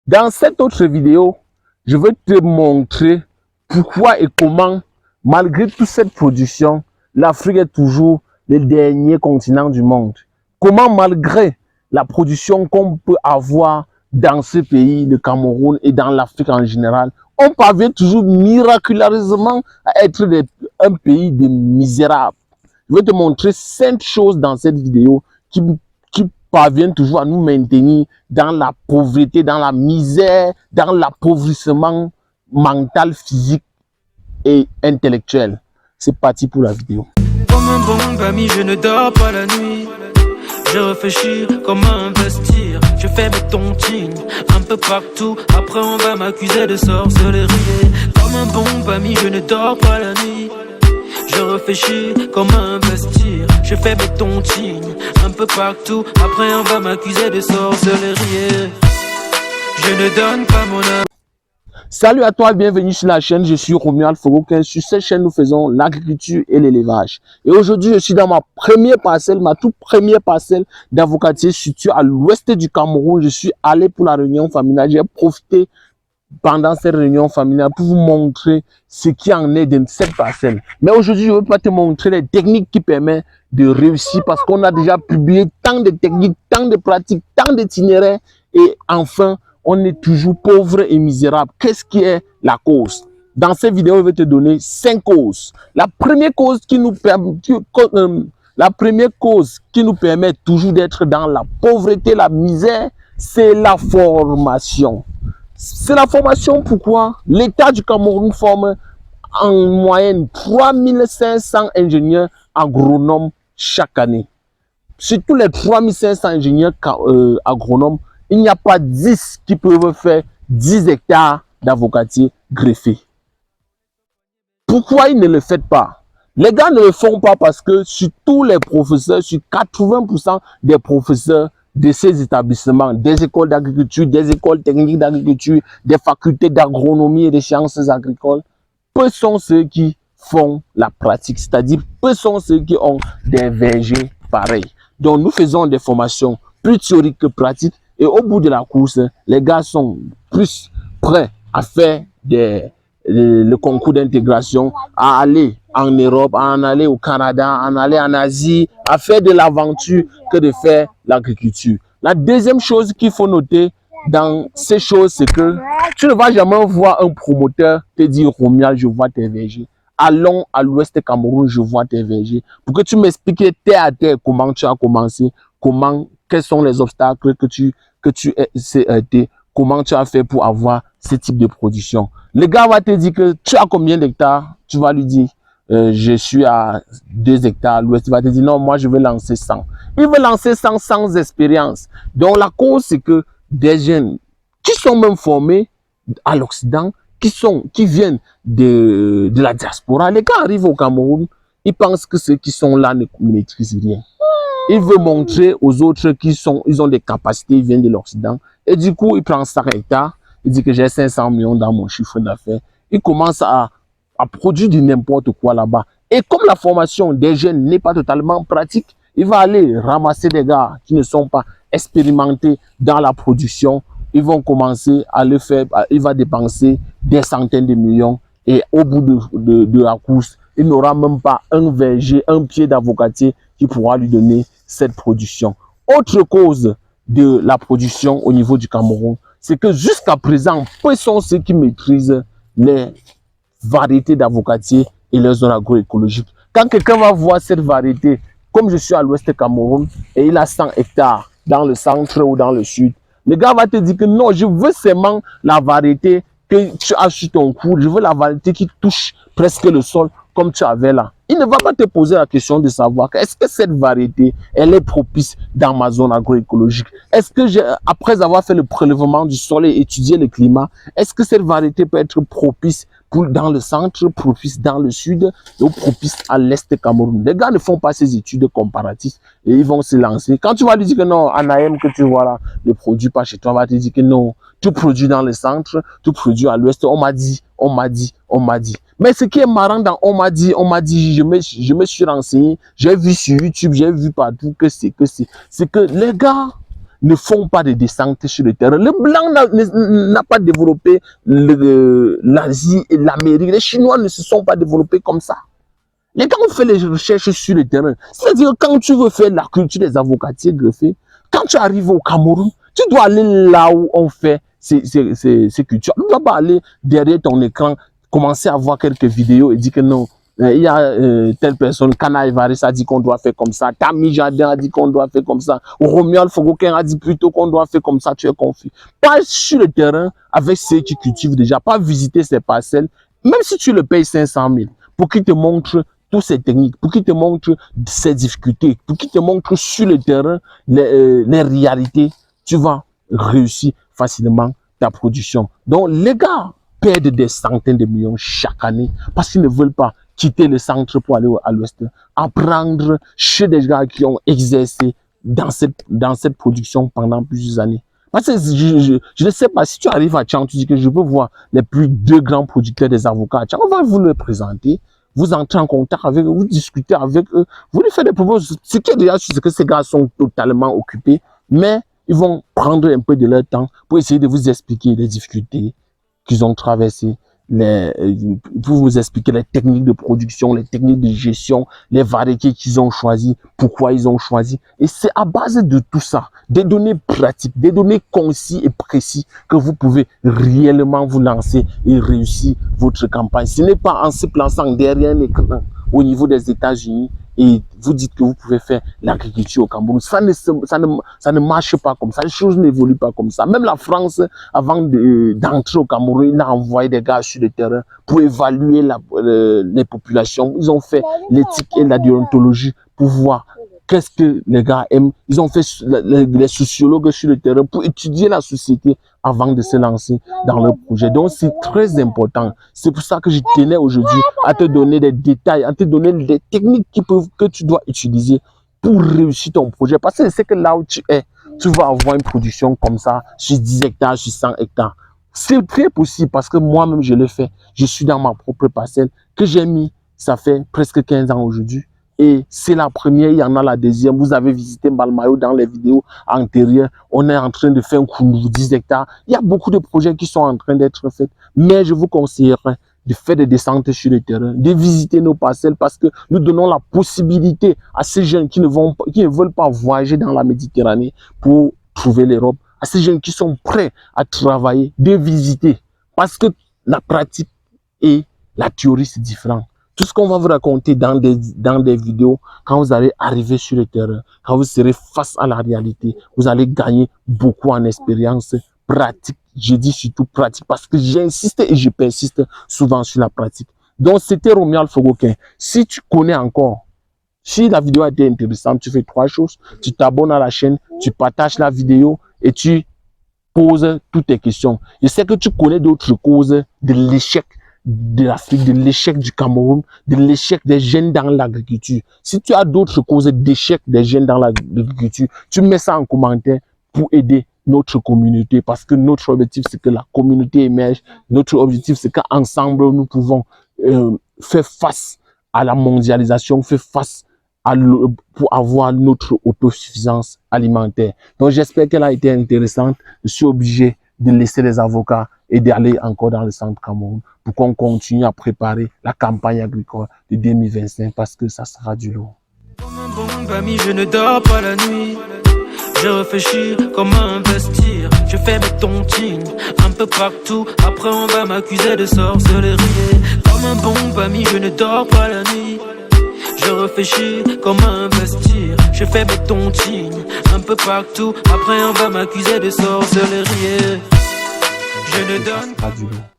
Dans cette autre vidéo, je vais te montrer pourquoi et comment, malgré toute cette production, l'Afrique est toujours le dernier continent du monde. Comment, malgré la production qu'on peut avoir dans ce pays, le Cameroun et dans l'Afrique en général, on parvient toujours miraculeusement à être un pays de misérables. Je vais te montrer 5 choses dans cette vidéo qui parviennent toujours à nous maintenir dans la pauvreté, dans la misère, dans l'appauvrissement mental, physique et intellectuel. C'est parti pour la vidéo. Comme un bon ami, je ne dors pas la nuit. Je réfléchis comment investir. Je fais mes tontines un peu partout. Après on va m'accuser de sorcellerie. Comme un bon ami, je ne dors pas la nuit. Je réfléchis comment investir. Je fais mes tontines un peu partout. Après on va m'accuser de sorcellerie. Je ne donne pas mon âme. Salut à toi, bienvenue sur la chaîne, je suis Romuald Fogokin. Sur cette chaîne, nous faisons l'agriculture et l'élevage. Et aujourd'hui, je suis dans ma première parcelle, ma toute première parcelle d'avocatier située à l'ouest du Cameroun. Je suis allé pour la réunion familiale. J'ai profité pendant cette réunion familiale pour vous montrer ce qui en est de cette parcelle. Mais aujourd'hui, je ne veux pas te montrer les techniques qui permettent de réussir parce qu'on a déjà publié tant de techniques, tant de pratiques, tant d'itinéraires et enfin, on est toujours pauvre et misérable. Qu'est-ce qui est la cause? Dans cette vidéo, je vais te donner 5 causes. La première cause qui nous permet toujours d'être dans la pauvreté, la misère, c'est la formation. C'est la formation. Pourquoi? L'État du Cameroun forme en moyenne 3500 ingénieurs agronomes chaque année. Sur tous les 3500 ingénieurs agronomes, il n'y a pas 10 qui peuvent faire 10 hectares d'avocatier greffés. Pourquoi ils ne le font pas? Les gars ne le font pas parce que sur tous les professeurs, sur 80% des professeurs de ces établissements, des écoles d'agriculture, des écoles techniques d'agriculture, des facultés d'agronomie et des sciences agricoles, peu sont ceux qui font la pratique, c'est-à-dire peu sont ceux qui ont des vergers pareils. Donc nous faisons des formations plus théoriques que pratiques et au bout de la course, les gars sont plus prêts à faire le concours d'intégration, à aller en Europe, à en aller au Canada, à en aller en Asie, à faire de l'aventure que de faire l'agriculture. La deuxième chose qu'il faut noter dans ces choses, c'est que tu ne vas jamais voir un promoteur te dire « Romuald, je vois tes vergers. Allons à l'ouest Cameroun, je vois tes vergers. » Pour que tu m'expliques terre à terre comment tu as commencé, quels sont les obstacles que tu as, comment tu as fait pour avoir ce type de production. Le gars va te dire que tu as combien d'hectares? Tu vas lui dire je suis à 2 hectares à l'ouest. Il va te dire non, moi je vais lancer 100. Il veut lancer 100 sans expérience. Donc la cause, c'est que des jeunes qui sont même formés à l'Occident, qui viennent de la diaspora, les gars arrivent au Cameroun, ils pensent que ceux qui sont là ne maîtrisent rien. Il veut montrer aux autres ils ont des capacités, ils viennent de l'Occident. Et du coup, il prend 100 hectares, il dit que j'ai 500 millions dans mon chiffre d'affaires. Il commence à produire du n'importe quoi là-bas. Et comme la formation des jeunes n'est pas totalement pratique, il va aller ramasser des gars qui ne sont pas expérimentés dans la production. Ils vont commencer à le faire, il va dépenser des centaines de millions. Et au bout de la course, il n'aura même pas un verger, un pied d'avocatier qui pourra lui donner cette production. Autre cause de la production au niveau du Cameroun, c'est que jusqu'à présent, peu sont ceux qui maîtrisent les variétés d'avocatiers et les zones agroécologiques. Quand quelqu'un va voir cette variété, comme je suis à l'ouest Cameroun et il a 100 hectares dans le centre ou dans le sud, le gars va te dire que non, je veux seulement la variété que tu as sur ton cours, je veux la variété qui touche presque le sol comme tu avais là. Il ne va pas te poser la question de savoir est-ce que cette variété, elle est propice dans ma zone agroécologique. Est-ce que après avoir fait le prélèvement du sol et étudié le climat, est-ce que cette variété peut être propice dans le centre, propice dans le sud ou propice à l'est Cameroun. Les gars ne font pas ces études comparatives et ils vont se lancer. Quand tu vas lui dire que non, Anaïm que tu vois là ne produit pas chez toi, on va te dire que non, tu produis dans le centre, tu produis à l'ouest. On m'a dit. Mais ce qui est marrant dans on m'a dit, je me suis renseigné, j'ai vu sur YouTube, j'ai vu partout que c'est que les gars ne font pas de descente sur le terrain. Le blanc n'a pas développé l'Asie et l'Amérique. Les Chinois ne se sont pas développés comme ça. Les gars ont fait les recherches sur le terrain. C'est-à-dire, quand tu veux faire la culture des avocatiers greffés, quand tu arrives au Cameroun, tu dois aller là où on fait ces cultures. Tu ne dois pas aller derrière ton écran, commencer à voir quelques vidéos et dire que non, il y a telle personne, Kana Evaris a dit qu'on doit faire comme ça, Tami Jardin a dit qu'on doit faire comme ça, Romuald Fogoken a dit plutôt qu'on doit faire comme ça, tu es confus. Pas sur le terrain avec ceux qui cultivent déjà, pas visiter ces parcelles, même si tu le payes 500 000, pour qu'ils te montrent toutes ces techniques, pour qu'ils te montrent ces difficultés, pour qu'ils te montrent sur le terrain les réalités, tu vas réussir facilement ta production. Donc les gars perdent des centaines de millions chaque année parce qu'ils ne veulent pas quitter le centre pour aller à l'ouest, apprendre chez des gars qui ont exercé dans cette production pendant plusieurs années. Parce que je ne sais pas, si tu arrives à Tchang, tu dis que je veux voir les plus deux grands producteurs des avocats à Tchang, on va vous le présenter. Vous entrez en contact avec eux, vous discutez avec eux, vous lui faites des propositions. Ce qui est déjà sûr, c'est que ces gars sont totalement occupés, mais ils vont prendre un peu de leur temps pour essayer de vous expliquer les difficultés qu'ils ont traversées, pour vous expliquer les techniques de production, les techniques de gestion, les variétés qu'ils ont choisies, pourquoi ils ont choisi. Et c'est à base de tout ça, des données pratiques, des données concises et précises que vous pouvez réellement vous lancer et réussir votre campagne. Ce n'est pas en se plaçant derrière un écran au niveau des États-Unis et vous dites que vous pouvez faire l'agriculture au Cameroun. Ça ne marche pas comme ça. Les choses n'évoluent pas comme ça. Même la France, avant d'entrer au Cameroun, il a envoyé des gars sur le terrain pour évaluer les populations. Ils ont fait l'éthique et la déontologie pour voir qu'est-ce que les gars aiment. Ils ont fait les sociologues sur le terrain pour étudier la société avant de se lancer dans leur projet. Donc, c'est très important. C'est pour ça que je tenais aujourd'hui à te donner des détails, à te donner des techniques que tu dois utiliser pour réussir ton projet. Parce que c'est que là où tu es, tu vas avoir une production comme ça sur 10 hectares, sur 100 hectares. C'est très possible parce que moi-même, je l'ai fait. Je suis dans ma propre parcelle que j'ai mis, ça fait presque 15 ans aujourd'hui. Et c'est la première, il y en a la deuxième. Vous avez visité Mbalmayo dans les vidéos antérieures. On est en train de faire un coup de 10 hectares. Il y a beaucoup de projets qui sont en train d'être faits. Mais je vous conseillerais de faire des descentes sur le terrain, de visiter nos parcelles parce que nous donnons la possibilité à ces jeunes qui ne veulent pas voyager dans la Méditerranée pour trouver l'Europe, à ces jeunes qui sont prêts à travailler, de visiter. Parce que la pratique et la théorie, c'est différent. Tout ce qu'on va vous raconter dans des vidéos, quand vous allez arriver sur le terrain, quand vous serez face à la réalité, vous allez gagner beaucoup en expérience pratique. Je dis surtout pratique parce que j'insiste et je persiste souvent sur la pratique. Donc, c'était Romuald Fogoken. Si tu connais encore, si la vidéo a été intéressante, tu fais 3 choses. Tu t'abonnes à la chaîne, tu partages la vidéo et tu poses toutes tes questions. Je sais que tu connais d'autres causes de l'échec de l'Afrique, de l'échec du Cameroun, de l'échec des jeunes dans l'agriculture. Si tu as d'autres causes d'échec des jeunes dans l'agriculture, tu mets ça en commentaire pour aider notre communauté parce que notre objectif c'est que la communauté émerge. Notre objectif c'est qu'ensemble nous pouvons faire face à la mondialisation, faire face pour avoir notre autosuffisance alimentaire. Donc j'espère qu'elle a été intéressante. Je suis obligé de laisser les avocats et d'aller encore dans le centre Cameroun pour qu'on continue à préparer la campagne agricole de 2025 parce que ça sera du lourd. Comme un bon ami, je ne dors pas la nuit. Je réfléchis comment investir. Je fais mes tontines un peu partout. Après on va m'accuser de sorcellerie. Comme un bon ami, je ne dors pas la nuit. Je réfléchis comment investir. Je fais mes tontines un peu partout. Après on va m'accuser de sorcellerie. Je ne donne pas du lourd.